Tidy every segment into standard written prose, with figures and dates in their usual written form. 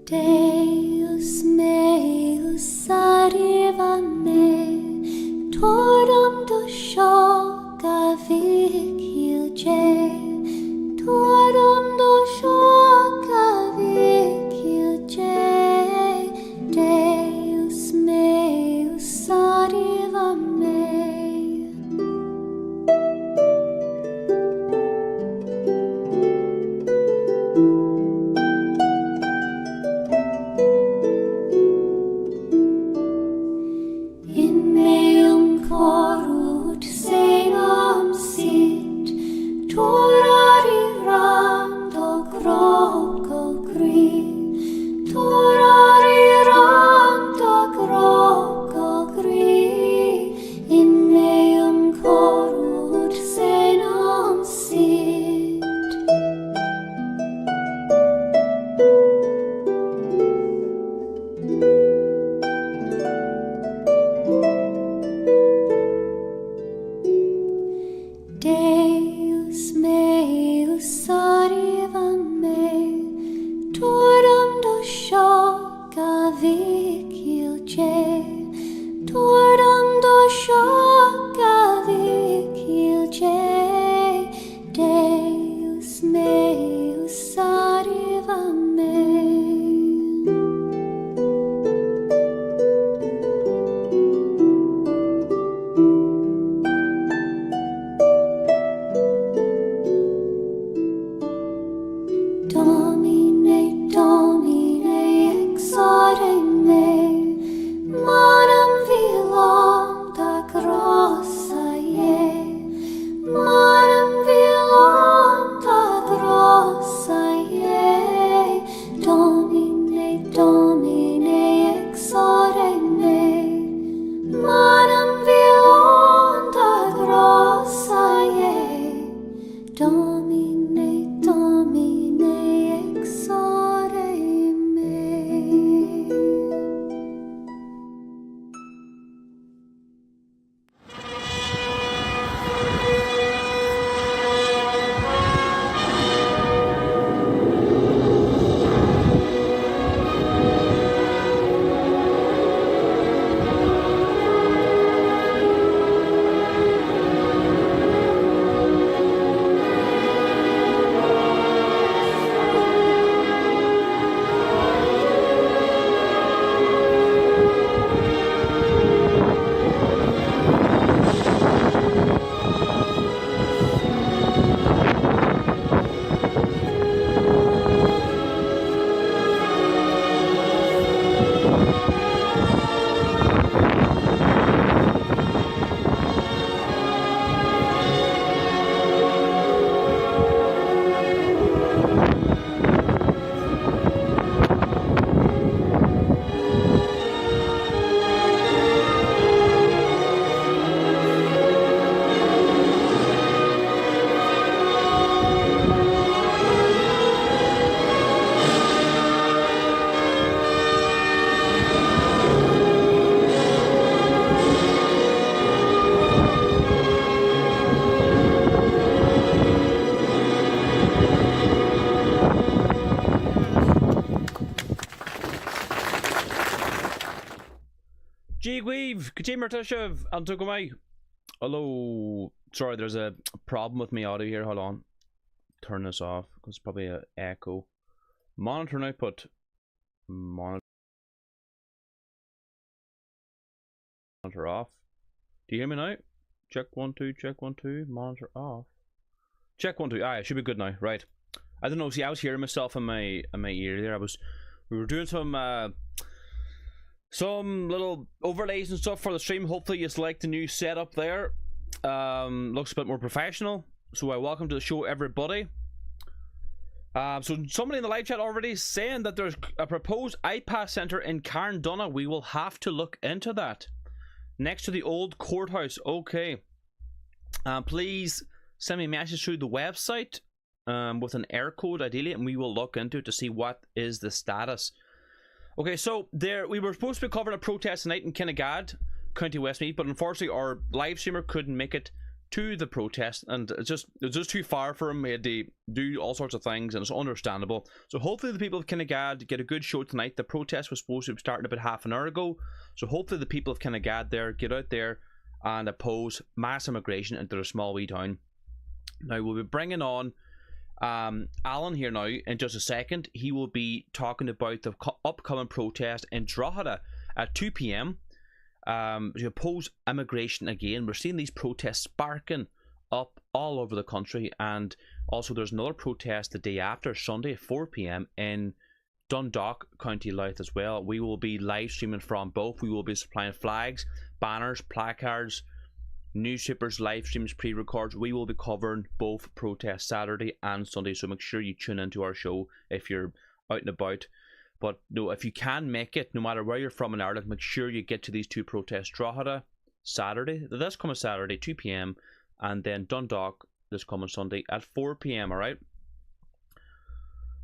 Deus meus arriva me, torum do shoca vicilce, torum do shoca vicilce, Deus meus arriva me. Hello. Sorry, there's a problem with my audio here. Hold on. Turn this off because it's probably an echo. Monitor output. Monitor off. Do you hear me now? Check 1 2. Check 1 2. Monitor off. Check 1 2. Ah, it should be good now. Right. I don't know. See, I was hearing myself in my ear there. We were doing some little overlays and stuff for the stream. Hopefully you like the new setup there. Looks a bit more professional. So welcome to the show, everybody. So somebody in the live chat already saying that there's a proposed iPass centre in Carndonagh. We will have to look into that. Next to the old courthouse. Okay. Please send me a message through the website with an error code ideally, and we will look into it to see what is the status. Okay, so we were supposed to be covering a protest tonight in Kinnegad, County Westmeath, but unfortunately our live streamer couldn't make it to the protest, and it's just too far for him. He had to do all sorts of things, and it's understandable. So hopefully the people of Kinnegad get a good show tonight. The protest was supposed to be starting about half an hour ago, so hopefully the people of Kinnegad there get out there and oppose mass immigration into their small wee town. Now we'll be bringing on Allan here now in just a second. He will be talking about the upcoming protest in Drogheda at 2 p.m. To oppose immigration again. We're seeing these protests sparking up all over the country, and also there's another protest the day after, Sunday at 4 p.m. in Donegal, County Louth as well. We will be live streaming from both. We will be supplying flags, banners, placards, newspapers, live streams, pre-records. We will be covering both protests Saturday and Sunday, so make sure you tune into our show if you're out and about. But no, if you can make it, no matter where you're from in Ireland, make sure you get to these two protests. Drogheda Saturday, this coming Saturday 2 p.m, and then Dundalk this coming Sunday at 4 p.m. Alright.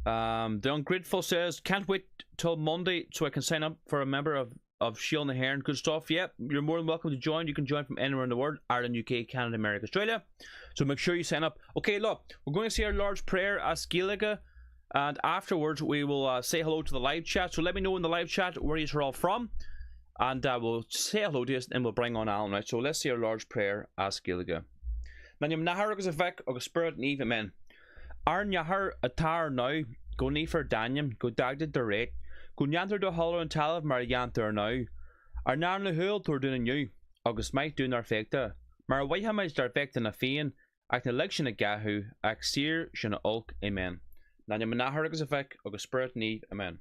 The Ungrateful says, can't wait till Monday so I can sign up for a member of Shield and the Hair and good stuff. Yep, you're more than welcome to join. You can join from anywhere in the world: Ireland, UK, Canada, America, Australia. So make sure you sign up. Okay, look, we're going to say our Lord's Prayer as Gaeilge, and afterwards we will say hello to the live chat. So let me know in the live chat where you're all from, and we'll say hello to you and we'll bring on Allan. Right, so let's say our Lord's Prayer as Gaeilge. Nanyam nahar agus avek agus spirit neve amen. Arn yahar atar now go nefer danyam go dagded the rate go nyanter do hollow and talav mar yanter now. Ar nar na hul tor doing you agus might do nar fekta. Mar waiha might dar fekta na fian ak na election a gahu ak seer shana ulk amen. Nanyam nahar agus avek agus spirit neve amen.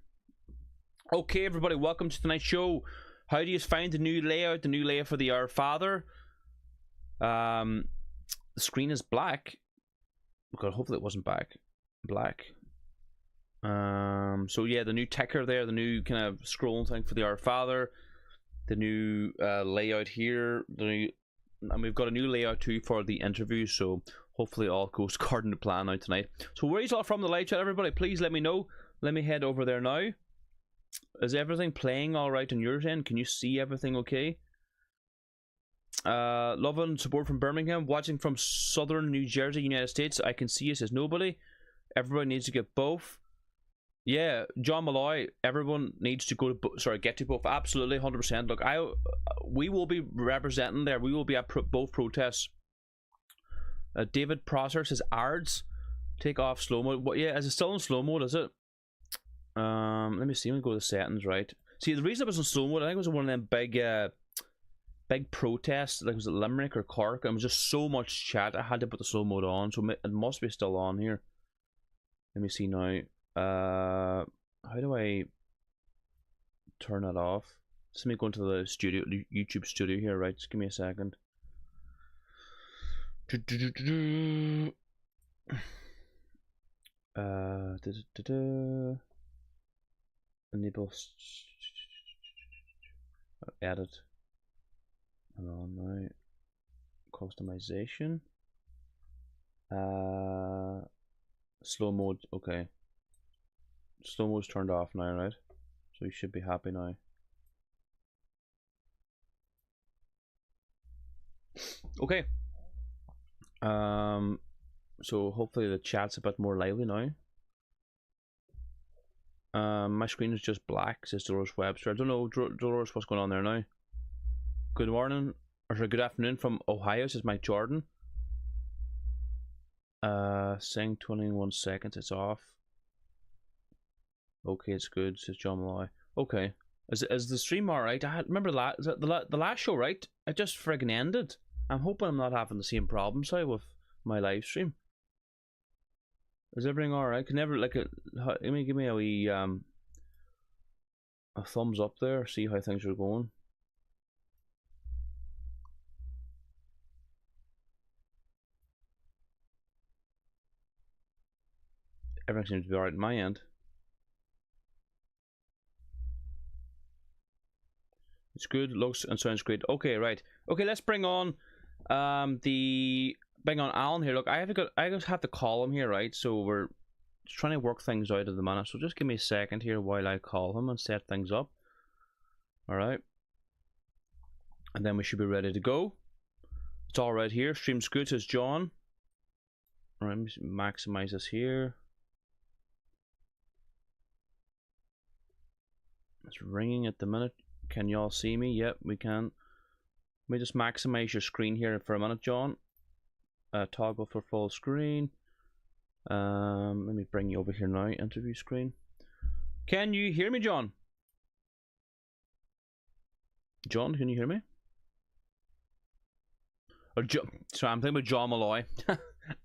Okay, everybody, welcome to tonight's show. How do you find the new layout? The new layout for the Our Father. The screen is black. God, hopefully it wasn't black. So yeah, the new ticker there, the new kind of scrolling thing for the Our Father, the new layout here, and we've got a new layout too for the interview. So hopefully all goes according to plan now tonight. So where are you all from the live chat, everybody? Please let me know. Let me head over there now. Is everything playing all right on your end? Can you see everything okay? Love and support from Birmingham, watching from southern New Jersey, United States. I can see you, says nobody. Everybody needs to get both. Yeah, John Malloy, everyone needs to go to get to both. Absolutely, 100%. Look, we will be representing there. We will be at both protests. David Prosser says ARDS take off slow mode. What? Yeah, is it still in slow mode? Is it? Let me see. Let me go to the settings. Right. See, the reason it was in slow mode, I think it was one of them big protests, like was it Limerick or Cork, and it was just so much chat I had to put the slow mode on, so it must be still on here. Let me see now. How do I turn that off? Just let me go into the studio, YouTube studio here, right? Just give me a second. Enable edit. Hold on now. Customization. Slow mode. Okay. Slow mode's turned off now, right? So you should be happy now. Okay. So hopefully the chat's a bit more lively now. My screen is just black, says Dolores Webster. I don't know, Dolores, what's going on there now. Good morning, or sorry, good afternoon from Ohio, says Mike Jordan. Saying 21 seconds, it's off. Okay, it's good, says John Malloy. Okay, is the stream alright? I remember the last show, right? It just friggin' ended. I'm hoping I'm not having the same problem, sorry, with my live stream. Is everything alright? Can never like give me a wee a thumbs up there, see how things are going. Everything seems to be alright on my end. It's good, looks and sounds great. Okay, right. Okay, let's bring on Allan here. Look, I just have to call him here, right? So we're just trying to work things out at the minute. So just give me a second here while I call him and set things up. Alright. And then we should be ready to go. It's all right here. Stream's good, says John. All right, let me maximize this here. It's ringing at the minute. Can y'all see me? Yep, we can. Let me just maximize your screen here for a minute, John. Toggle for full screen. Let me bring you over here now. Interview screen. Can you hear me, John? John, can you hear me? Or sorry, I'm thinking about John Malloy.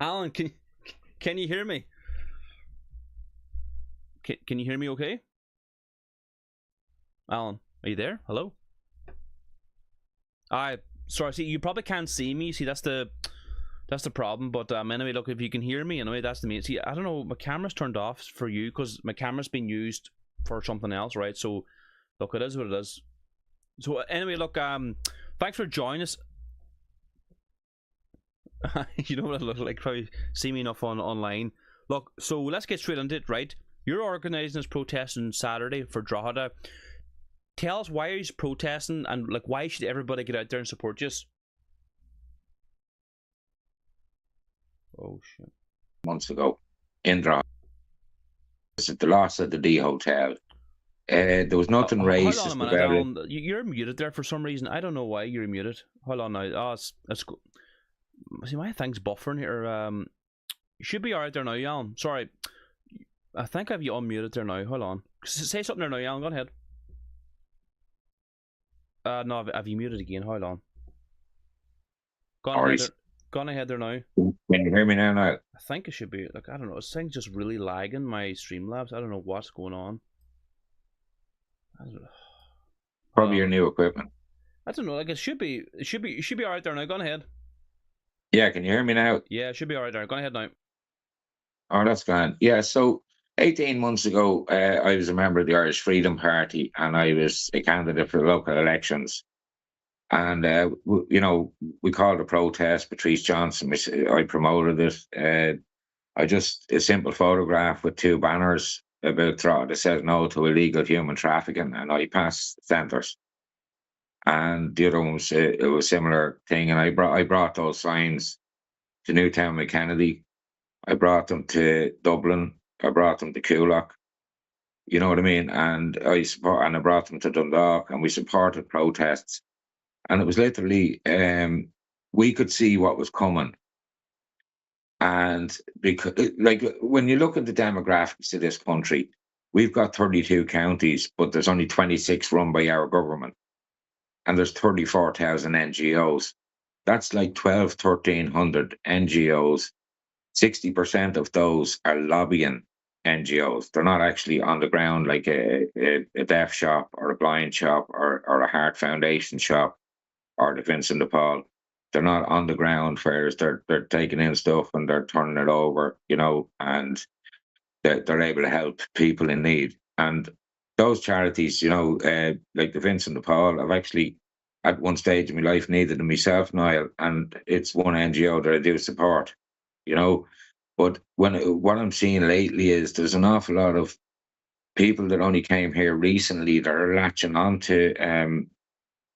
Alan, can you hear me? Can you hear me okay? Alan, are you there? Hello? Sorry, see, you probably can't see me. See, that's the problem. But anyway, look, if you can hear me, anyway, that's the main. See, I don't know, my camera's turned off for you because my camera's been used for something else, right? So, look, it is what it is. So anyway, look, thanks for joining us. You know what I look like? Probably see me enough online. Look, so let's get straight into it, right? You're organising this protest on Saturday for Drogheda. Tell us, why are you protesting, and like, why should everybody get out there and support you? Oh shit! Months ago in Drogheda, it's at the loss of the D Hotel. There was nothing racist. Hold on a minute, Alan. You're muted there for some reason. I don't know why you're muted. Hold on now. Oh, it's go. See, my thing's buffering here. You should be alright there now, Alan. Sorry, I think I've you unmuted there now. Hold on. Say something there now, Alan. Go ahead. No, have you muted again? Hold on. Gone ahead there now. Can you hear me now? I think it should be, like, I don't know. This thing's just really lagging my Streamlabs. I don't know what's going on. Probably your new equipment. I don't know. Like, it should be alright there now. Go ahead. Yeah, can you hear me now? Yeah, it should be alright there. Go ahead now. Oh, that's grand. Yeah, so 18 months ago, I was a member of the Irish Freedom Party, and I was a candidate for the local elections. And, you know, we called a protest, Patrice Johnson, I promoted it. A simple photograph with two banners about Drogheda that says no to illegal human trafficking, and I passed centres. And the other one was it was a similar thing, and I brought those signs to Newtown McKennedy. I brought them to Dublin. I brought them to Coolock. You know what I mean? And I brought them to Dundalk, and we supported protests. And it was literally, we could see what was coming. And because, like, when you look at the demographics of this country, we've got 32 counties, but there's only 26 run by our government. And there's 34,000 NGOs. That's like 1,300 NGOs. 60% of those are lobbying NGOs. They're not actually on the ground like a deaf shop or a blind shop or a Heart Foundation shop or the Vincent de Paul. They're not on the ground, whereas they're taking in stuff and they're turning it over, you know, and they're able to help people in need. And those charities, you know, like the Vincent de Paul, I've actually, at one stage in my life, needed them myself, Niall, and it's one NGO that I do support, you know. But what I'm seeing lately is there's an awful lot of people that only came here recently that are latching on to,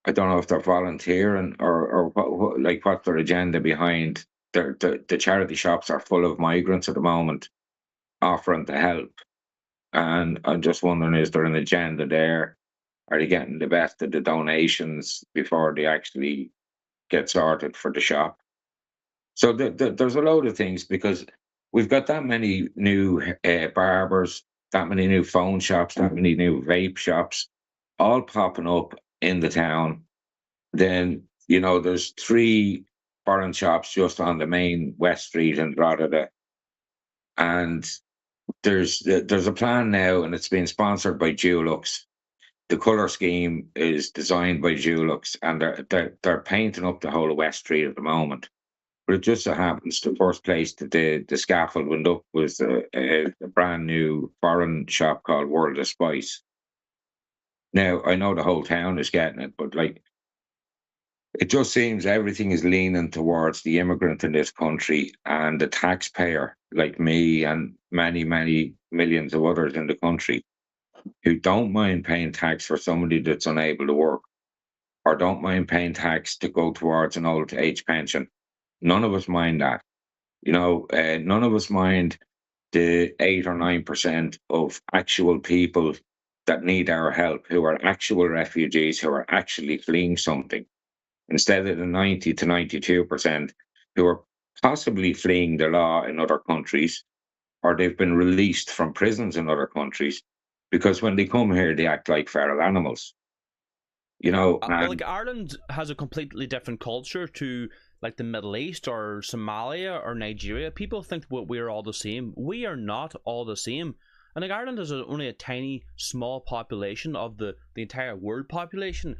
I don't know if they're volunteering or what's their agenda behind. The charity shops are full of migrants at the moment offering to help. And I'm just wondering, is there an agenda there? Are they getting the best of the donations before they actually get sorted for the shop? So there's a load of things, because we've got that many new barbers, that many new phone shops, that many new vape shops, all popping up in the town. Then, you know, there's 3 foreign shops just on the main West Street in Drogheda. And there's a plan now, and it's being sponsored by Dulux. The colour scheme is designed by Dulux, and they're painting up the whole of West Street at the moment. But it just so happens the first place that the scaffold went up was a brand new foreign shop called World of Spice. Now, I know the whole town is getting it, but like, it just seems everything is leaning towards the immigrant in this country and the taxpayer, like me and many, many millions of others in the country, who don't mind paying tax for somebody that's unable to work or don't mind paying tax to go towards an old age pension. None of us mind that. None of us mind the 8 or 9% of actual people that need our help, who are actual refugees, who are actually fleeing something, instead of the 90 to 92% who are possibly fleeing the law in other countries, or they've been released from prisons in other countries, because when they come here, they act like feral animals. Well, like Ireland has a completely different culture to like the Middle East or Somalia or Nigeria. People think we're all the same. We are not all the same. And like Ireland is only a tiny, small population of the entire world population.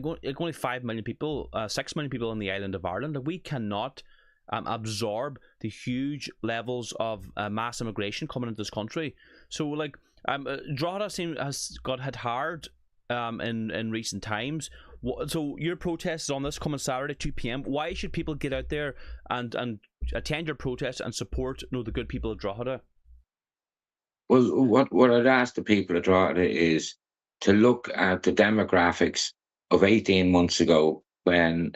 Only 5 million people, 6 million people on the island of Ireland. We cannot absorb the huge levels of mass immigration coming into this country. So like Drogheda has got hit hard in recent times. So your protest is on this coming Saturday 2 p.m. Why should people get out there and attend your protest and support the good people of Drogheda? Well, what I'd ask the people of Drogheda is to look at the demographics of 18 months ago, when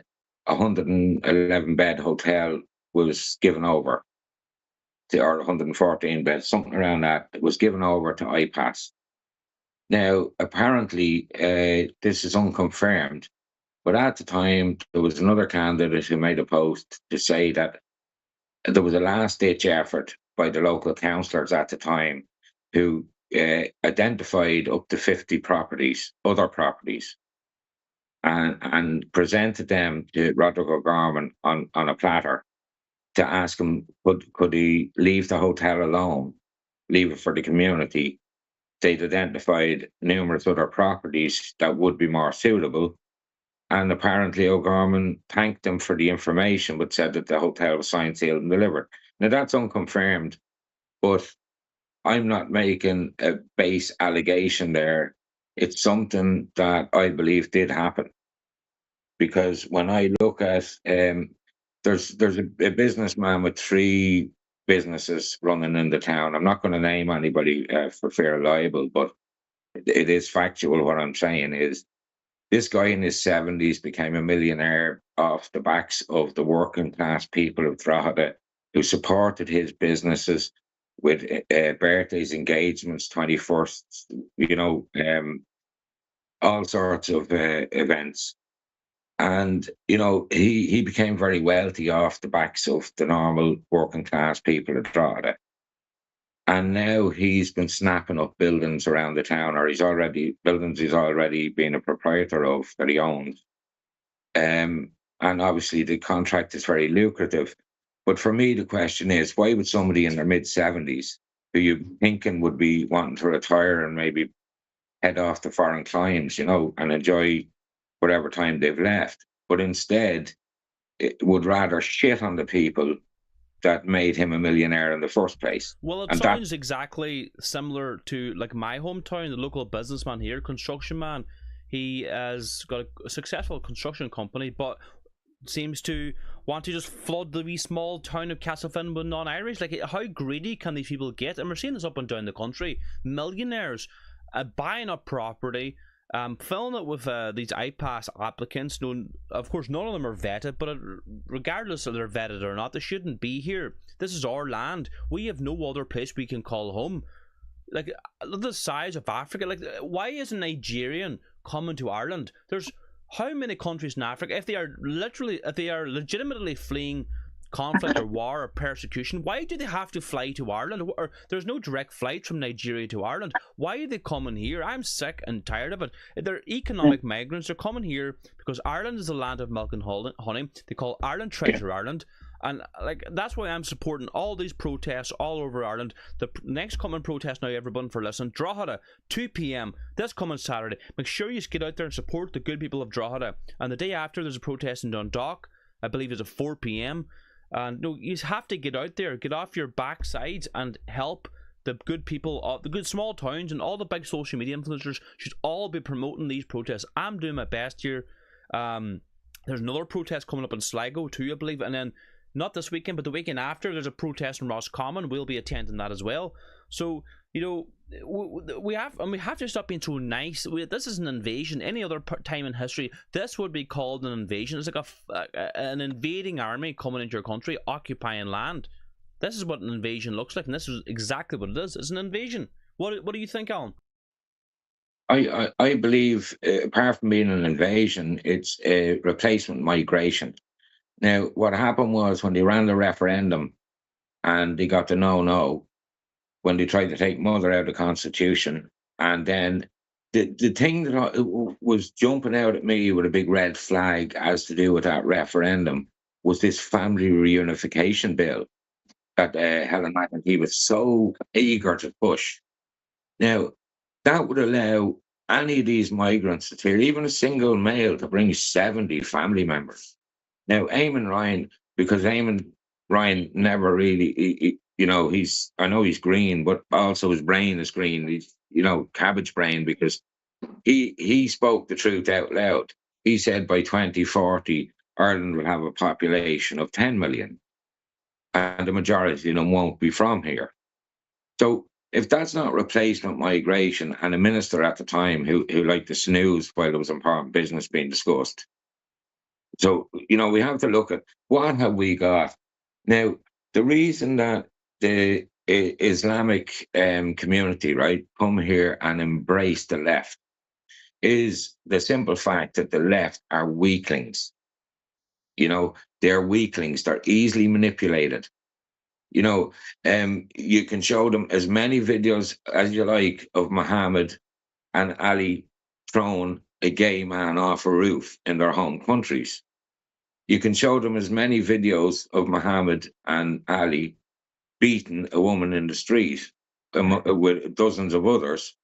a 111 bed hotel was given over, or 114 beds, something around that, was given over to IPAS. Now, apparently, this is unconfirmed, but at the time, there was another candidate who made a post to say that there was a last-ditch effort by the local councillors at the time, who identified up to 50 properties, other properties, and presented them to Roderick O'Gorman on a platter to ask him, could he leave the hotel alone, leave it for the community. They'd identified numerous other properties that would be more suitable. And apparently O'Gorman thanked them for the information, but said that the hotel was signed, sealed, and delivered. Now, that's unconfirmed, but I'm not making a base allegation there. It's something that I believe did happen. Because when I look at, there's a businessman with 3 businesses running in the town. I'm not going to name anybody for fear of libel, but it is factual. What I'm saying is, this guy in his 70s became a millionaire off the backs of the working class people of Drogheda, who supported his businesses with birthdays, engagements, 21st, all sorts of events. And, he became very wealthy off the backs of the normal working class people of Drogheda. And now he's been snapping up buildings around the town, or he's already been a proprietor of that he owns. And obviously the contract is very lucrative. But for me, the question is, why would somebody in their mid-70s, who you thinking would be wanting to retire and maybe head off to foreign climes, and enjoy whatever time they've left, but instead it would rather shit on the people that made him a millionaire in the first place? Well, it sounds exactly similar to like my hometown. The local businessman here, construction man, he has got a successful construction company, but seems to want to just flood the wee small town of Castlefin with non-Irish. Like, how greedy can these people get? And we're seeing this up and down the country. Millionaires buying up property, filling it with these IPAS applicants. No, of course, none of them are vetted, but regardless of they're vetted or not, they shouldn't be here. This is our land. We have no other place we can call home. Like, the size of Africa. Like, why is a Nigerian coming to Ireland? There's how many countries in Africa, if they are legitimately fleeing conflict or war or persecution, why do they have to fly to Ireland? Or there's no direct flight from Nigeria to Ireland. Why are they coming here? I'm sick and tired of it. They're economic migrants. They're coming here because Ireland is the land of milk and honey. They call Ireland Treasure Ireland. And like, that's why I'm supporting all these protests all over Ireland. The next coming protest now, everyone, for listen, Drogheda, 2 p.m. this coming Saturday. Make sure you get out there and support the good people of Drogheda. And the day after, there's a protest in Donegal. I believe it's at 4 p.m. And no, you have to get out there, get off your backsides, and help the good people of the good small towns, and all the big social media influencers should all be promoting these protests. I'm doing my best here. There's another protest coming up in Sligo too, I believe, and then not this weekend, but the weekend after, there's a protest in Roscommon. We'll be attending that as well. So you know, we have to stop being so nice. This is an invasion. Any other time in history, this would be called an invasion. It's like an invading army coming into your country, occupying land. This is what an invasion looks like, and this is exactly what it is. It's an invasion. What do you think, Alan? I believe, apart from being an invasion, it's a replacement migration. Now, what happened was when they ran the referendum and they got the no, when they tried to take mother out of the constitution, and then the thing that was jumping out at me with a big red flag as to do with that referendum was this family reunification bill that Helen McEntee was so eager to push. Now, that would allow any of these migrants to take, even a single male, to bring 70 family members. Now, Eamon Ryan, because Eamon Ryan never really, I know he's green, but also his brain is green. He's, cabbage brain, because he spoke the truth out loud. He said by 2040, Ireland will have a population of 10 million, and the majority of them won't be from here. So if that's not replacement migration, and a minister at the time who liked to snooze while there was important business being discussed. So, we have to look at what have we got. Now, the reason that the Islamic community, right, come here and embrace the left is the simple fact that the left are weaklings. They're weaklings. They're easily manipulated. You can show them as many videos as you like of Muhammad and Ali throwing a gay man off a roof in their home countries. You can show them as many videos of Muhammad and Ali beating a woman in the street with dozens of others,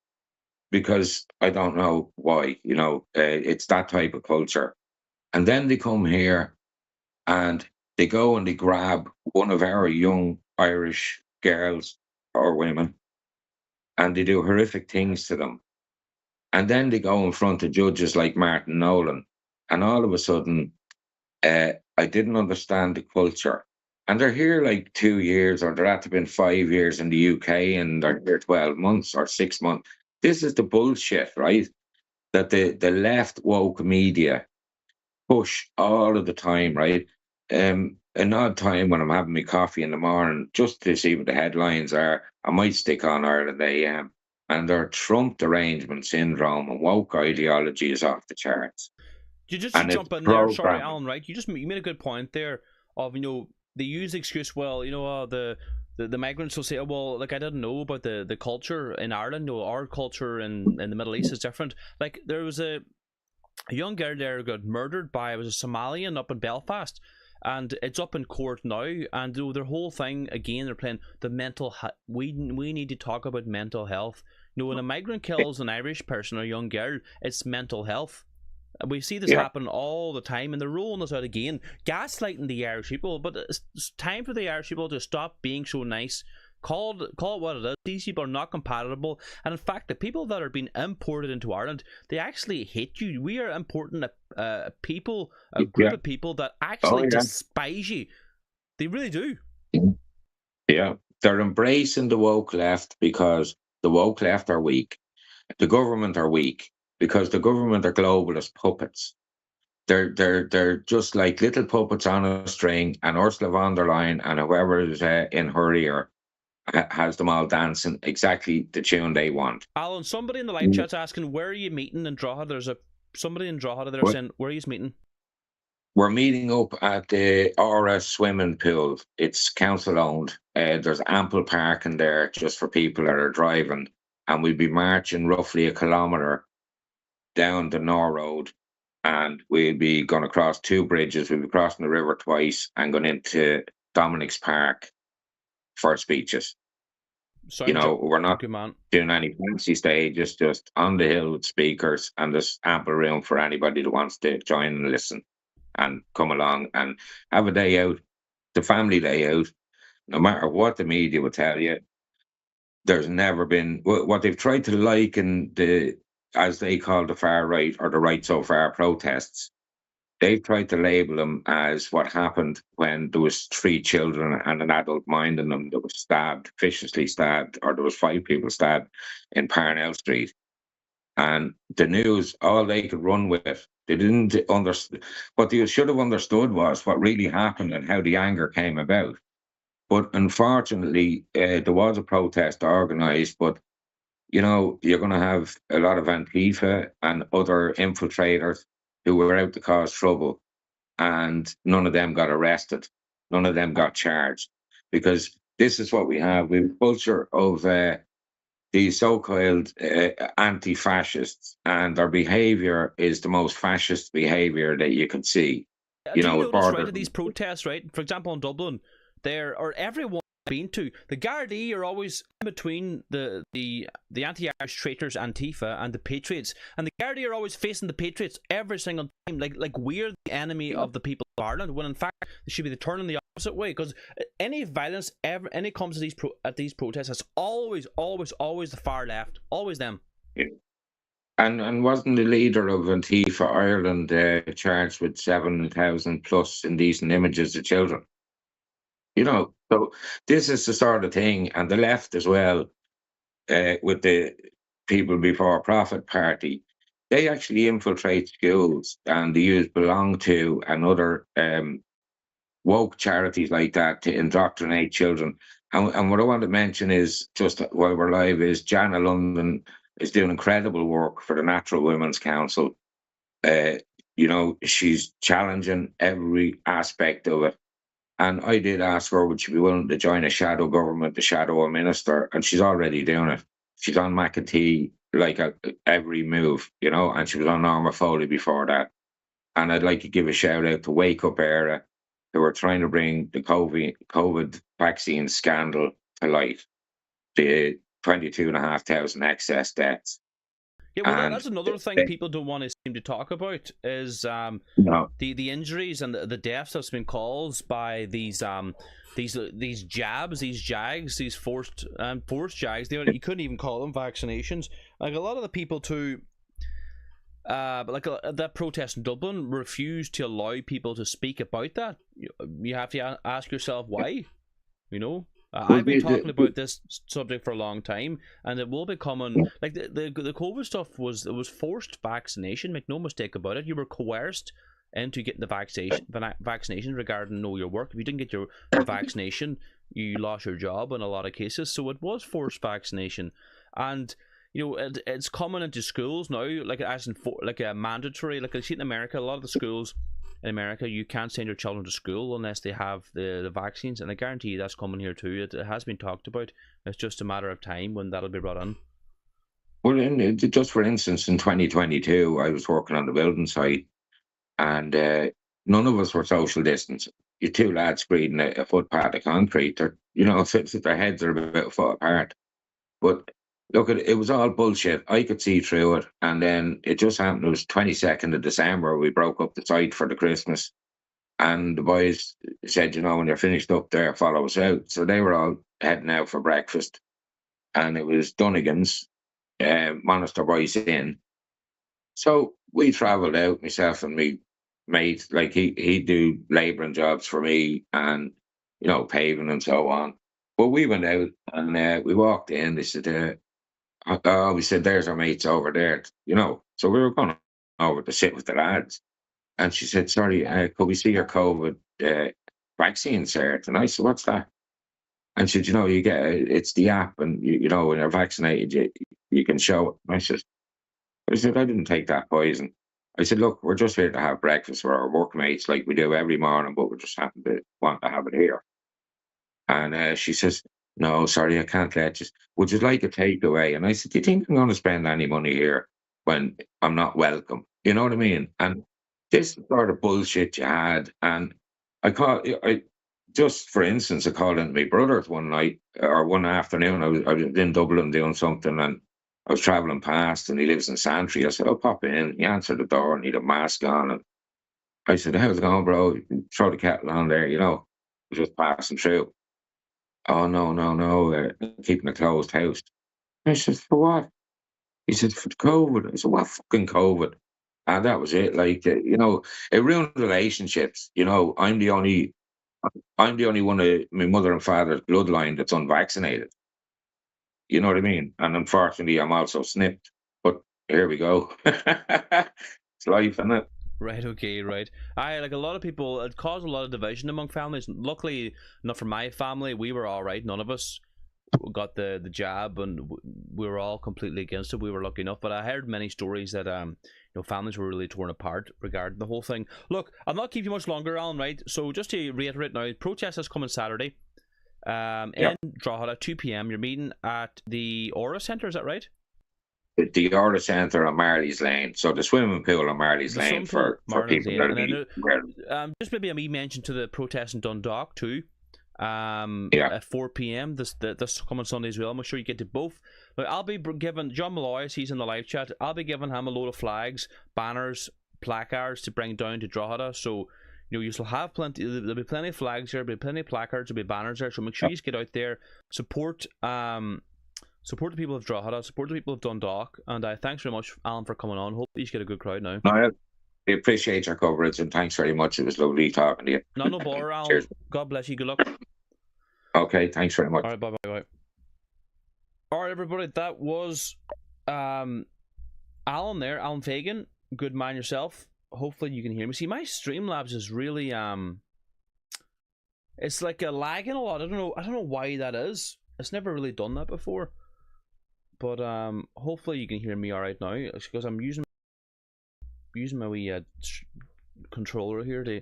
because I don't know why, it's that type of culture. And then they come here and they go and they grab one of our young Irish girls or women and they do horrific things to them. And then they go in front of judges like Martin Nolan, and all of a sudden, I didn't understand the culture. And they're here like 2 years, or they're at to been 5 years in the UK, and they're here 12 months or 6 months. This is the bullshit, right? That the left woke media push all of the time, right? An odd time when I'm having my coffee in the morning, just to see what the headlines are, I might stick on Ireland AM, and their Trump derangement syndrome and woke ideology is off the charts. You just And jump in there, sorry, Alan, right? You made a good point there of, they use the excuse, well, the migrants will say, oh, well, like, I didn't know about the culture in Ireland. Our culture in the Middle East is different. Like, there was a young girl there got murdered by, it was a Somalian up in Belfast, and it's up in court now, and their whole thing, again, they're playing the mental we need to talk about mental health. When a migrant kills an Irish person or a young girl, it's mental health. We see this happen all the time, and they're rolling us out again, gaslighting the Irish people. But it's time for the Irish people to stop being so nice. Call it what it is. These people are not compatible, and in fact, the people that are being imported into Ireland, they actually hate you. We are importing a group of people that actually despise you. They really do. Yeah, they're embracing the woke left because the woke left are weak. The government are weak because the government are globalist puppets. They're just like little puppets on a string, and Ursula von der Leyen and whoever is in her ear has them all dancing exactly the tune they want. Alan, somebody in the live chat's asking, where are you meeting in Drogheda? There's somebody in Drogheda there saying, where are you meeting? We're meeting up at the Aura swimming pool. It's council owned. There's ample parking there just for people that are driving, and we'll be marching roughly 1 kilometre down the Nor Road, and we'll be going across 2 bridges. We'll be crossing the river twice and going into Dominic's Park for speeches. We're not doing any fancy stages, just on the hill with speakers, and there's ample room for anybody that wants to join and listen and come along and have a day out, the family day out. No matter what the media will tell you, there's never been what they've tried to liken as they call the far right or the right so far protests. They've tried to label them as what happened when there was 3 children and an adult minding them that was stabbed, viciously stabbed, or there was 5 people stabbed in Parnell Street. And the news, all they could run with, they didn't understand. What they should have understood was what really happened and how the anger came about. But unfortunately, there was a protest organised, but you're going to have a lot of Antifa and other infiltrators who were out to cause trouble, and none of them got arrested. None of them got charged, because this is what we have. We have a culture of these so-called anti-fascists, and their behaviour is the most fascist behaviour that you can see. Do you notice, right, at these protests, right? For example, in Dublin, everyone I've been to, the Gardaí are always in between the anti-Irish traitors Antifa and the Patriots, and the Gardaí are always facing the Patriots every single time, like we're the enemy of the people of Ireland, when in fact they should be turning the opposite way. Because any violence any comes to these protests, it's always the far left, always them. Yeah. And wasn't the leader of Antifa Ireland charged with 7,000 plus indecent images of children? So this is the sort of thing, and the left as well, with the People Before Profit Party, they actually infiltrate schools, and they use Belong To and other woke charities like that to indoctrinate children. And what I want to mention is, just while we're live, is Jana London is doing incredible work for the Natural Women's Council. She's challenging every aspect of it. And I did ask her, would she be willing to join a shadow government, to shadow a minister? And she's already doing it. She's on McAtee, like every move, and she was on Norma Foley before that. And I'd like to give a shout out to Wake Up Era, who are trying to bring the COVID vaccine scandal to light. The 22,500 excess deaths. Yeah, well, that's another thing people don't want to seem to talk about is the injuries and the deaths that's been caused by these jabs, these jags, these forced jags. You couldn't even call them vaccinations. Like a lot of the people too, that protest in Dublin refused to allow people to speak about that. You have to ask yourself why. I've been talking about this subject for a long time, and it will be coming. Like the COVID stuff was forced vaccination. Make no mistake about it. You were coerced into getting the vaccination regarding your work. If you didn't get your vaccination, you lost your job in a lot of cases. So it was forced vaccination, and it's coming into schools now, like as in a mandatory. Like I see in America, a lot of the schools in America, you can't send your children to school unless they have the vaccines, and I guarantee you that's coming here too. It has been talked about. It's just a matter of time when that'll be brought in. Well, just for instance, in 2022, I was working on the building site, and none of us were social distancing. You 2 lads breathing a footpath of concrete. Their heads are about a foot apart. But look, it was all bullshit. I could see through it. And then it just happened. It was 22nd of December. We broke up the site for the Christmas. And the boys said, when you're finished up there, follow us out. So they were all heading out for breakfast. And it was Donegan's, Monaster Boys Inn. So we travelled out, myself and me mate. Like he'd do labouring jobs for me and, paving and so on. But we went out and we walked in. They said, we said, there's our mates over there, So we were going over to sit with the lads. And she said, sorry, could we see your COVID vaccine cert? And I said, what's that? And she said, you get it's the app, and when you're vaccinated, you can show it. And I said, I didn't take that poison. I said, look, we're just here to have breakfast for our workmates like we do every morning, but we just happen to want to have it here. And she says, no, sorry, I can't let you. Would you like a takeaway? And I said, do you think I'm going to spend any money here when I'm not welcome? You know what I mean? And this sort of bullshit you had. And just for instance, I called into my brother's one night or one afternoon. I was in Dublin doing something, and I was travelling past, and he lives in Santry. I said, I'll pop in. He answered the door and he had a mask on. And I said, how's it going, bro? Throw the kettle on there, just passing through. Oh, no, keeping a closed house. I said, for what? He said, for COVID. I said, what fucking COVID? And that was it. Like, it ruined relationships. I'm the only one of my mother and father's bloodline that's unvaccinated. You know what I mean? And unfortunately, I'm also snipped. But here we go. It's life, isn't it? Right, okay, right. Like a lot of people, it caused a lot of division among families. Luckily, not for my family, we were all right. None of us got the jab, and we were all completely against it. We were lucky enough. But I heard many stories that families were really torn apart regarding the whole thing. Look, I'll not keep you much longer, Alan, right? So just to reiterate now, protest is coming Saturday. In Drogheda, 2 p.m. You're meeting at the Aura Centre, is that right? The Aura Centre on Marley's Lane. So the swimming pool on Marley's Lane for people that need. Just maybe a wee mention to the protest in Dundalk too. At 4 p.m. this coming Sunday as well. I'm sure you get to both. Now, I'll be giving John Malloy, he's in the live chat. I'll be giving him a load of flags, banners, placards to bring down to Drogheda. So you'll have plenty. There'll be plenty of flags there. There'll be plenty of placards. There'll be banners there. So make sure you get out there, support the people of Drogheda, support the people of Dundalk, and thanks very much, Alan, for coming on. Hope you get a good crowd now. No, I appreciate your coverage, and thanks very much. It was lovely talking to you. No bother, Alan. Cheers. God bless you. Good luck. Okay, thanks very much. All right, bye. All right, everybody, that was Alan there, Allan Fagan. Good man yourself. Hopefully you can hear me. See, my Streamlabs is really it's like a lagging a lot. I don't know why that is. It's never really done that before. But hopefully you can hear me all right now. It's because I'm using my wee controller here to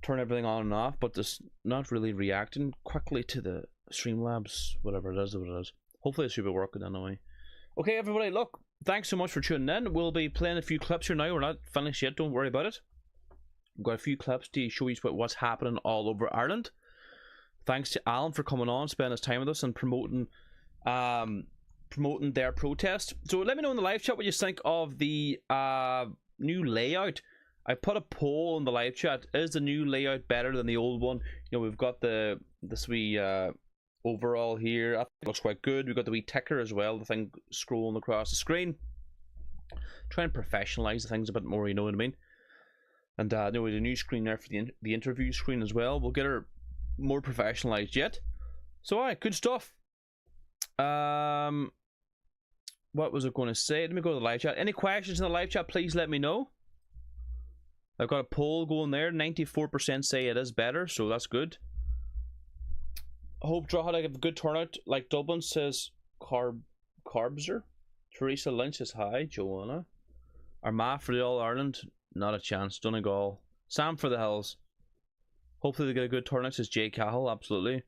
turn everything on and off, but it's not really reacting quickly to the Streamlabs, whatever it is. Hopefully it should be working anyway. Okay, everybody, look, thanks so much for tuning in. We'll be playing a few clips here now. We're not finished yet, don't worry about it. We've got a few clips to show you what's happening all over Ireland. Thanks to Alan for coming on, spending his time with us and promoting their protest. So let me know in the live chat what you think of the new layout. I put a poll in the live chat. Is the new layout better than the old one? We've got this wee overall here. I think it looks quite good. We've got the wee ticker as well, the thing scrolling across the screen. Try and professionalize the things a bit more, you know what I mean? And with a new screen there for the interview screen as well. We'll get her more professionalized yet. So alright, good stuff. What was I going to say? Let me go to the live chat. Any questions in the live chat, please let me know. I've got a poll going there. 94% say it is better, so that's good. I hope Drogheda have a good turnout. Like Dublin says, Carbser. Teresa Lynch says hi. Joanna. Armagh for the All Ireland. Not a chance. Donegal. Sam for the Hills. Hopefully they get a good turnout, says Jay Cahill. Absolutely.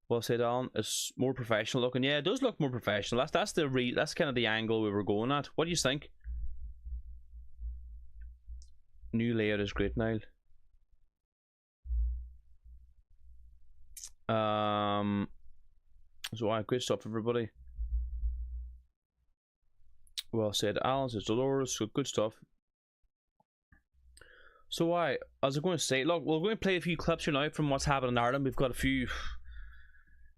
Well said, Alan. It's more professional looking. Yeah, it does look more professional. That's kind of the angle we were going at. What do you think? New layout is great, Niall. So great stuff, everybody. Well said, Alan says Dolores. So good stuff. So as I was going to say, look, we're going to play a few clips here now from what's happening in Ireland. We've got a few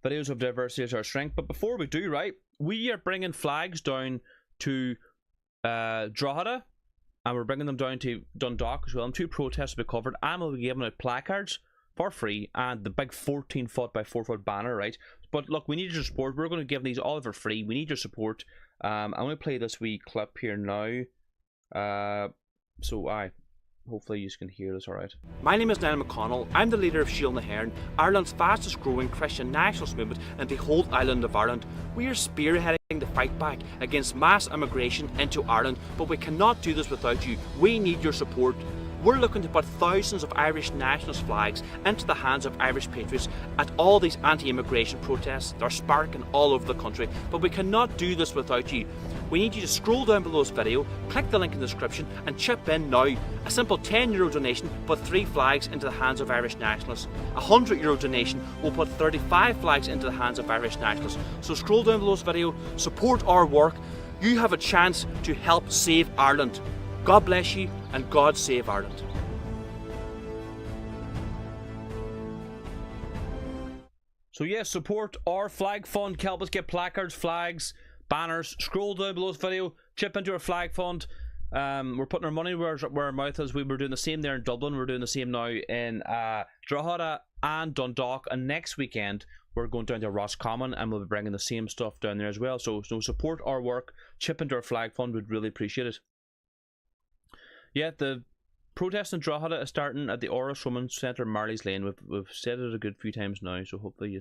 videos of diversity as our strength, but before we do, right, we are bringing flags down to Drogheda, and we're bringing them down to Dundalk as well. And 2 protests will be covered, and we'll be giving out placards for free and the big 14-foot by 4-foot banner, right? But look, we need your support. We're going to give these all for free. We need your support. I'm going to play this wee clip here now. Hopefully you can hear this alright. My name is Niall McConnell. I'm the leader of Shield na HÉireann, Ireland's fastest growing Christian nationalist movement in the whole island of Ireland. We are spearheading the fight back against mass immigration into Ireland, but we cannot do this without you. We need your support. We're looking to put thousands of Irish nationalist flags into the hands of Irish patriots at all these anti-immigration protests that are sparking all over the country, but we cannot do this without you. We need you to scroll down below this video, click the link in the description and chip in now. A simple €10 donation will put 3 flags into the hands of Irish nationalists. A €100 donation will put 35 flags into the hands of Irish nationalists. So scroll down below this video, support our work. You have a chance to help save Ireland. God bless you and God save Ireland. So yes, support our flag fund. Help us get placards, flags, banners. Scroll down below this video, chip into our flag fund. We're putting our money where our mouth is. We were doing the same there in Dublin. We're doing the same now in Drogheda and Dundalk. And next weekend, we're going down to Roscommon and we'll be bringing the same stuff down there as well. So support our work. Chip into our flag fund. We'd really appreciate it. Yeah, the protest in Drogheda is starting at the Oris Women's Centre, Marley's Lane. We've said it a good few times now, so hopefully you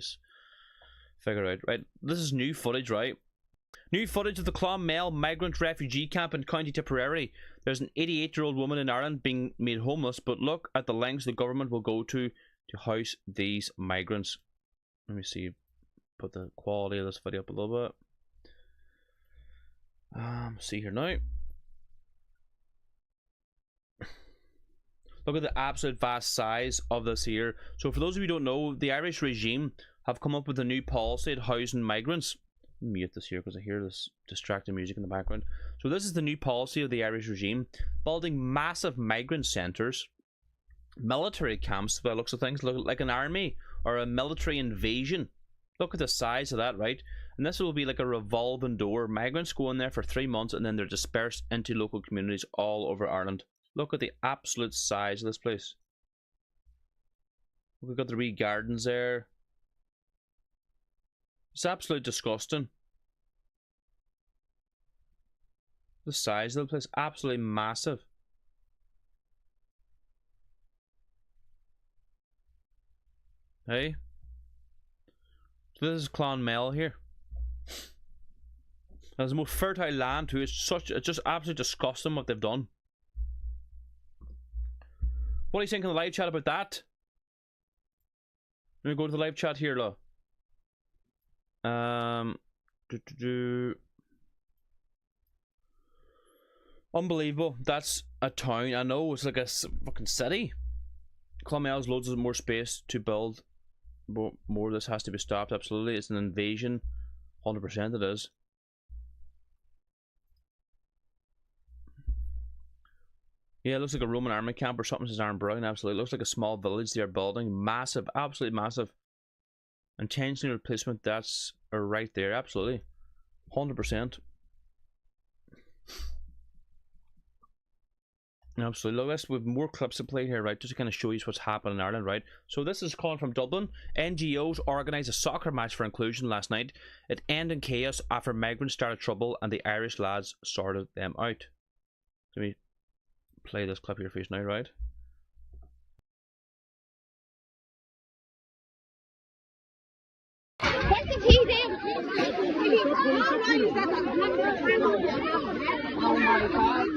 figure it out. Right, this is new footage, right? New footage of the Clonmel migrant refugee camp in County Tipperary. There's an 88-year-old woman in Ireland being made homeless, but look at the lengths the government will go to house these migrants. Let me see, put the quality of this video up a little bit. See here now. Look at the absolute vast size of this here. So for those of you who don't know, the Irish regime have come up with a new policy at housing migrants. Let me mute this here because I hear this distracting music in the background. So this is the new policy of the Irish regime, building massive migrant centres, military camps by the looks of things, look like an army or a military invasion. Look at the size of that, right? And this will be like a revolving door. Migrants go in there for 3 months and then they're dispersed into local communities all over Ireland. Look at the absolute size of this place. We've got the wee gardens there. It's absolutely disgusting. The size of the place, absolutely massive. Hey? So this is Clonmel here. There's the most fertile land too. It's just absolutely disgusting what they've done. What do you think in the live chat about that? Let me go to the live chat here, look. Unbelievable. That's a town. I know it's like a fucking city. Clonmel has loads of more space to build. More of this has to be stopped. Absolutely, it's an invasion. 100% it is. Yeah, it looks like a Roman army camp or something, says Aaron Brown. Absolutely. It looks like a small village they're building. Massive, absolutely massive. Intentional replacement, that's right there. Absolutely. 100%. Absolutely. Look, we have more clips to play here, right? Just to kind of show you what's happening in Ireland, right? So this is calling from Dublin. NGOs organised a soccer match for inclusion last night. It ended in chaos after migrants started trouble and the Irish lads sorted them out. Let me play this clip here for you now, right? Put the teeth in! Oh my god.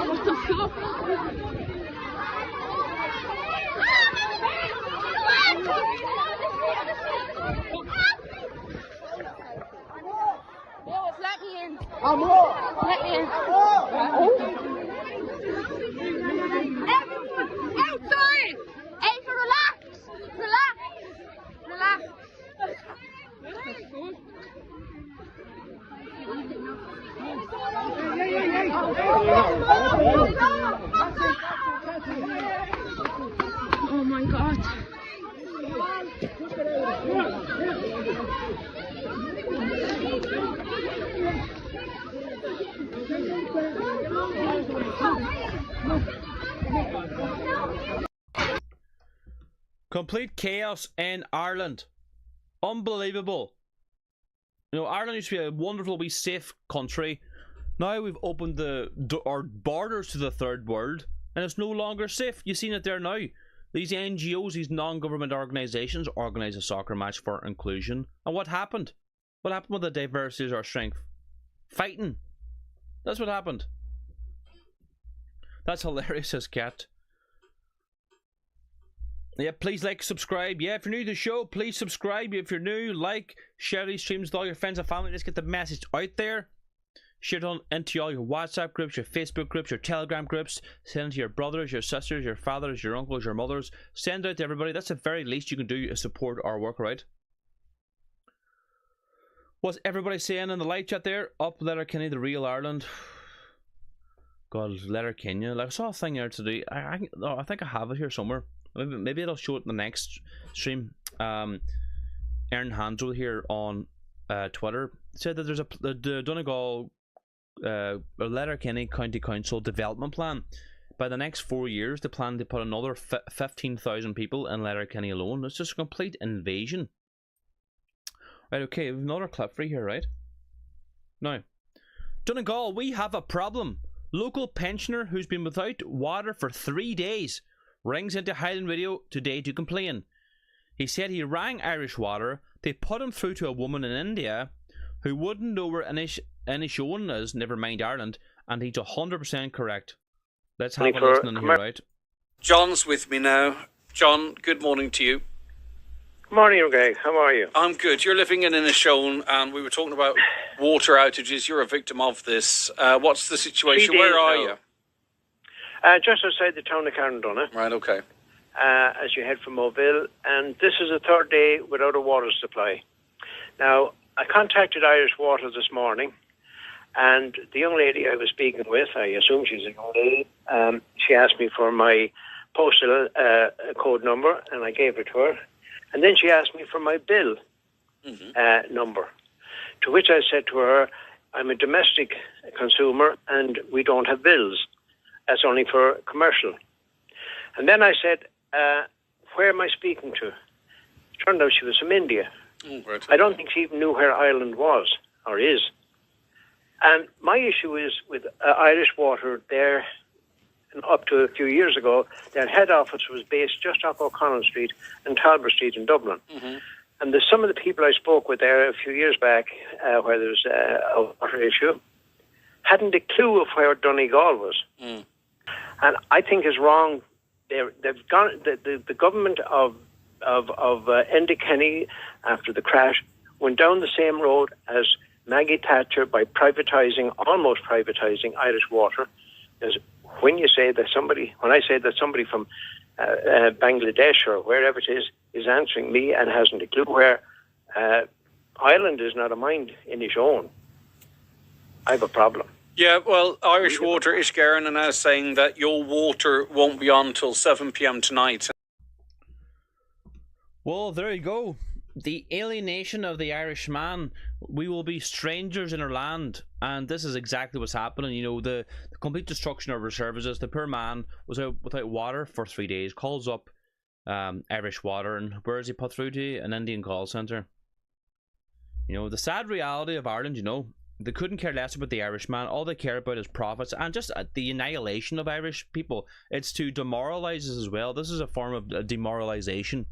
What the fuck? Boys, let me in. Let me in. Everyone, outside! Hey, relax! Relax! Relax! Oh my god. Complete chaos in Ireland. Unbelievable. You know, Ireland used to be a wonderful, wee, safe country. Now we've opened our borders to the third world, and it's no longer safe. You've seen it there now. These NGOs, these non-government organisations, organise a soccer match for inclusion. And what happened? What happened with the diversity is our strength? Fighting. That's what happened. That's hilarious, says Cat. Yeah, please like, subscribe. Yeah, if you're new to the show, please subscribe. If you're new, like, share these streams with all your friends and family. Let's get the message out there. Share it on into all your WhatsApp groups, your Facebook groups, your Telegram groups. Send it to your brothers, your sisters, your fathers, your uncles, your mothers. Send it out to everybody. That's the very least you can do to support our work, right? What's everybody saying in the live chat there? Up Letterkenny, the real Ireland. God, Letterkenny. Like, I saw a thing there today. I think I have it here somewhere. Maybe it'll show it in the next stream. Aaron Handel here on Twitter said that there's the Donegal Letterkenny County Council development plan. By the next 4 years, they plan to put another 15,000 people in Letterkenny alone. It's just a complete invasion. Right, okay, we have another clip for you here, right? Now, Donegal, we have a problem. Local pensioner who's been without water for 3 days rings into Highland Radio today to complain. He said he rang Irish Water. They put him through to a woman in India who wouldn't know where Inishowen is, never mind Ireland, and he's 100% correct. Let's have a listen in here, right? John's with me now. John, good morning to you. Good morning, Greg. How are you? I'm good. You're living in Inishowen, and we were talking about water outages. You're a victim of this. What's the situation? Where are you? Just outside the town of Carndonagh. Right, okay. As you head from Mobile, and this is the third day without a water supply. Now, I contacted Irish Water this morning, and the young lady I was speaking with, I assume she's a young lady, she asked me for my postal code number, and I gave it to her. And then she asked me for my bill number, to which I said to her, I'm a domestic consumer, and we don't have bills. That's only for commercial. And then I said, where am I speaking to? It turned out she was from India. Oh, right. I don't think she even knew where Ireland was, or is. And my issue is with Irish Water there, up to a few years ago, their head office was based just off O'Connell Street and Talbot Street in Dublin. And some of the people I spoke with there a few years back, where there was a water issue, hadn't a clue of where Donegal was. And I think it's wrong. They've gone. The government of Enda Kenny, after the crash, went down the same road as Maggie Thatcher by almost privatising Irish Water. When I say that somebody from Bangladesh or wherever it is answering me and hasn't a clue where, Ireland is not a mind in its own, I have a problem. Yeah, well, Irish Water, Ishgarin, are now saying that your water won't be on till 7 p.m. tonight. Well, there you go. The alienation of the Irish man. We will be strangers in our land, and this is exactly what's happening. You know, the complete destruction of our services. The poor man was out without water for 3 days, calls up Irish Water, and where is he put through to? An Indian call centre. You know, the sad reality of Ireland, you know, they couldn't care less about the Irish man. All they care about is profits and just the annihilation of Irish people. It's to demoralise us as well. This is a form of demoralisation.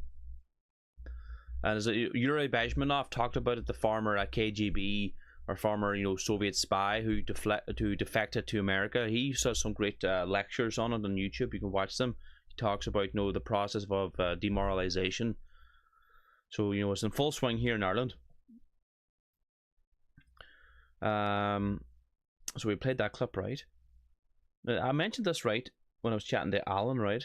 And as Yuri Bezmenov talked about it, the former KGB or former, you know, Soviet spy who defected to America, he does some great lectures on it on YouTube. You can watch them. He talks about, you know, the process of demoralisation. So, you know, it's in full swing here in Ireland. So we played that clip, right? I mentioned this, right, when I was chatting to Allan, right?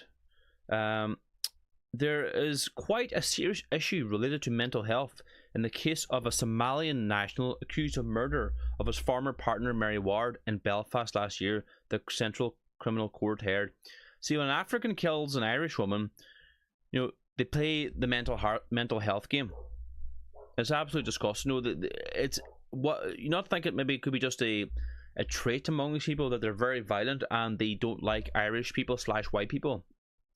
There is quite a serious issue related to mental health in the case of a Somalian national accused of murder of his former partner Mary Ward in Belfast last year, the Central Criminal Court heard. See, when an African kills an Irish woman, you know, they play the mental health game. It's absolutely disgusting. You know, it's what you not think it maybe it could be just a trait among these people that they're very violent and they don't like Irish people / white people.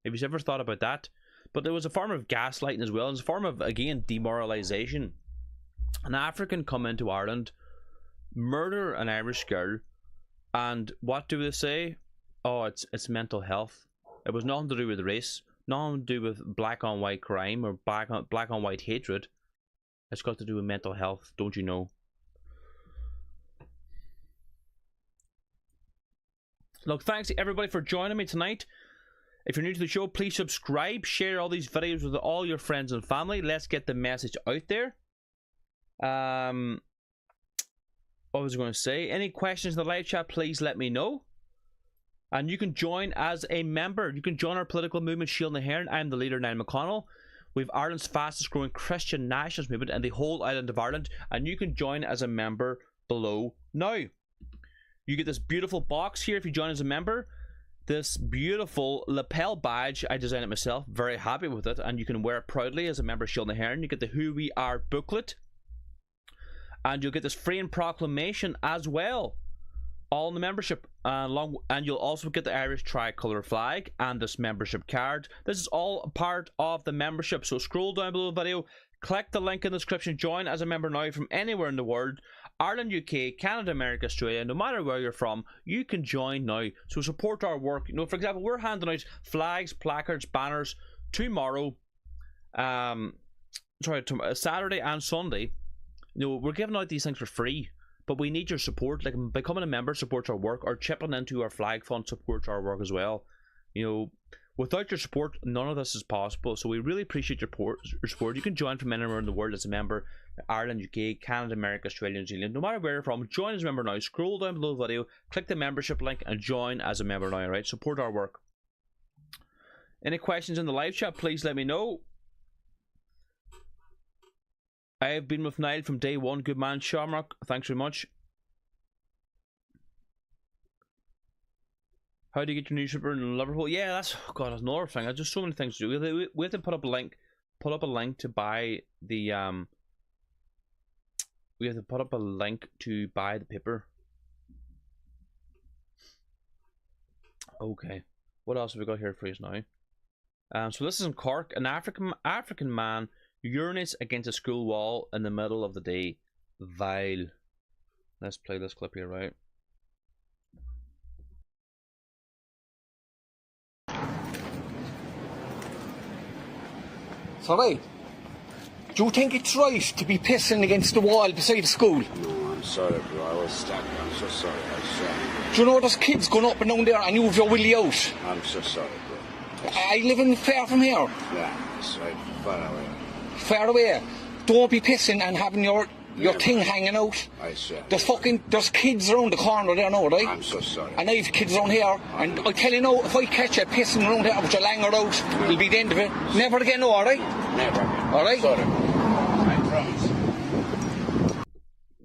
Have you ever thought about that? But there was a form of gaslighting as well. It's a form of, again, demoralisation. An African come into Ireland, murder an Irish girl, and what do they say? Oh, it's mental health. It was nothing to do with race, nothing to do with black on white crime or black on white hatred. It's got to do with mental health, don't you know? Look, thanks to everybody for joining me tonight. If you're new to the show, please subscribe, share all these videos with all your friends and family. Let's get the message out there. What was I going to say? Any questions in the live chat, please let me know. And you can join as a member. You can join our political movement, Shield na HÉireann. I'm the leader, Niall McConnell. We have Ireland's fastest growing Christian nationalist movement and the whole island of Ireland. And you can join as a member below now. You get this beautiful box here if you join as a member. This beautiful lapel badge, I designed it myself, very happy with it, and you can wear it proudly as a member of Shield na HÉireann. You get the Who We Are booklet, and you'll get this framed proclamation as well. all in the membership, and you'll also get the Irish tricolour flag and this membership card. This is all a part of the membership, so scroll down below the video, click the link in the description, join as a member now from anywhere in the world. Ireland, UK, Canada, America, Australia, no matter where you're from, you can join now. So support our work. You know, for example, we're handing out flags, placards, banners tomorrow, Saturday and Sunday. You know, we're giving out these things for free, but we need your support. Like, becoming a member supports our work, or chipping into our flag fund supports our work as well. You know, without your support, none of this is possible. So we really appreciate your support. You can join from anywhere in the world as a member. Ireland, UK, Canada, America, Australia, New Zealand. No matter where you're from, join as a member now. Scroll down below the video, click the membership link, and join as a member now, alright? Support our work. Any questions in the live chat, please let me know. I have been with Niall from day one. Good man, Shamrock. Thanks very much. How do you get your newspaper in Liverpool? Yeah, that's, oh God, that's another thing. There's just so many things to do. We have to put up a link to buy the we have to put up a link to buy the paper. Okay, what else have we got here for you now? So this is in Cork. An African man urinates against a school wall in the middle of the day. Vile. Let's play this clip here, right? So, right, do you think it's right to be pissing against the wall beside the school? No, I'm sorry, bro. I was stuck. I'm so sorry. I'm sorry. Do you know there's kids going up and down there and you have your willy out? I'm so sorry, bro. I live in far from here. Yeah, it's right far away. Far away. Don't be pissing and having your thing hanging out. I swear. There's kids around the corner there now, right? I'm so sorry. And I have kids around here, and I tell you now, if I catch you pissing around here with your langer out, it'll be the end of it. Never again, no, alright? Never again. Alright? Sorry. I promise.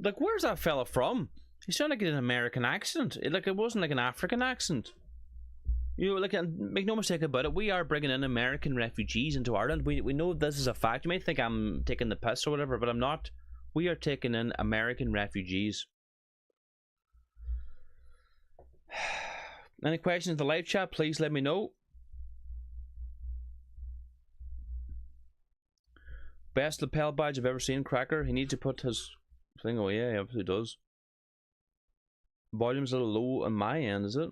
Like, where's that fella from? He sounded like an American accent. It wasn't like an African accent. You know, like, make no mistake about it, we are bringing in American refugees into Ireland. We know this is a fact. You might think I'm taking the piss or whatever, but I'm not. We are taking in American refugees. Any questions in the live chat, please let me know. Best lapel badge I've ever seen, Cracker. He needs to put his thing away. Yeah, he obviously does. Volume's a little low on my end, is it?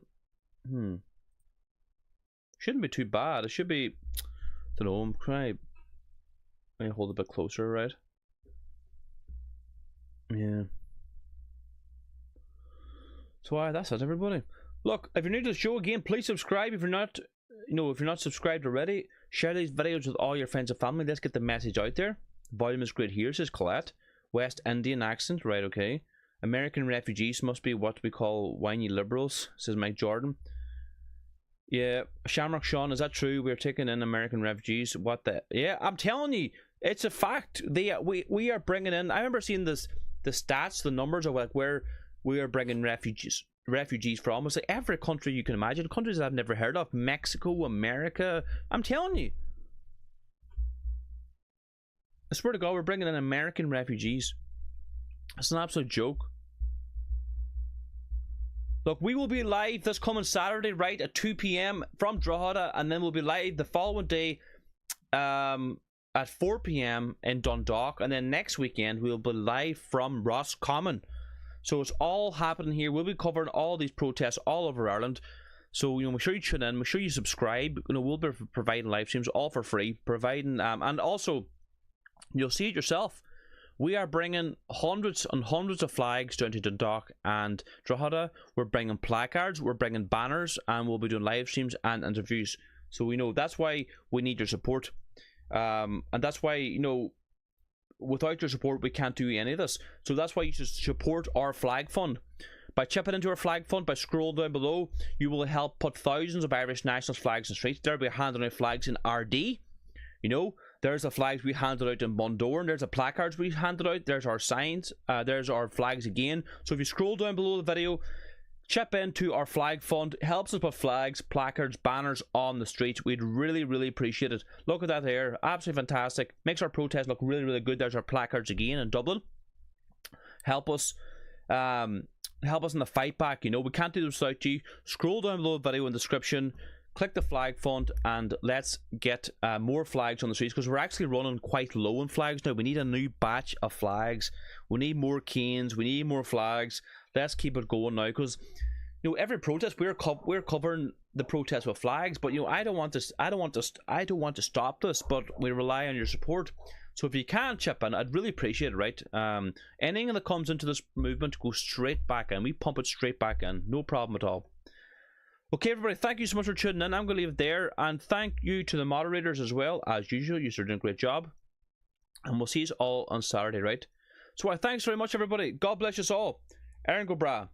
Shouldn't be too bad. It should be, I don't know, let me hold it a bit closer, right? Yeah. So that's it, everybody. Look, if you're new to the show, again, please subscribe. If you're not, if you're not subscribed already, share these videos with all your friends and family. Let's get the message out there. Volume is great here, says Colette. West Indian accent, right, okay. American refugees must be what we call whiny liberals, says Mike Jordan. Yeah, Shamrock Sean, is that true? We're taking in American refugees. What the? Yeah, I'm telling you, it's a fact. We are bringing in. I remember seeing the stats, the numbers of like where we are bringing refugees from. It's like every country you can imagine, countries I've never heard of, Mexico, America. I'm telling you, I swear to God, we're bringing in American refugees. It's an absolute joke. Look, we will be live this coming Saturday, right, at 2 p.m. from Drogheda, and then we'll be live the following day at 4 p.m. in Dundalk, and then next weekend we'll be live from Roscommon. So it's all happening here. We'll be covering all these protests all over Ireland. So, make sure you tune in, make sure you subscribe. We'll be providing live streams all for free, providing, and also, you'll see it yourself. We are bringing hundreds and hundreds of flags down to Dundalk and Drogheda. We're bringing placards, we're bringing banners, and we'll be doing live streams and interviews. So that's why we need your support. And that's why, without your support, we can't do any of this. So that's why you should support our flag fund. By chipping into our flag fund, by scrolling down below, you will help put thousands of Irish nationalist flags in the streets. There will be handing out flags in RD. There's the flags we handed out in Bundoran. There's the placards we handed out. There's our signs. There's our flags again. So if you scroll down below the video, chip into our flag fund. It helps us put flags, placards, banners on the streets. We'd really, really appreciate it. Look at that there. Absolutely fantastic. Makes our protest look really, really good. There's our placards again in Dublin. Help us help us in the fight back. You know, we can't do this without you. Scroll down below the video in the description, click the flag font, and let's get more flags on the streets, because we're actually running quite low on flags now. We need a new batch of flags. We need more canes. We need more flags. Let's keep it going now, because you know, every protest we're covering the protest with flags. But you know, I don't want to stop this, but we rely on your support. So if you can chip in, I'd really appreciate it, right? Anything that comes into this movement goes straight back in. We pump it straight back in. No problem at all. Okay, everybody, thank you so much for tuning in. I'm going to leave it there. And thank you to the moderators as well. As usual, you're doing a great job. And we'll see you all on Saturday, right? So thanks very much, everybody. God bless you all. Aaron go bra.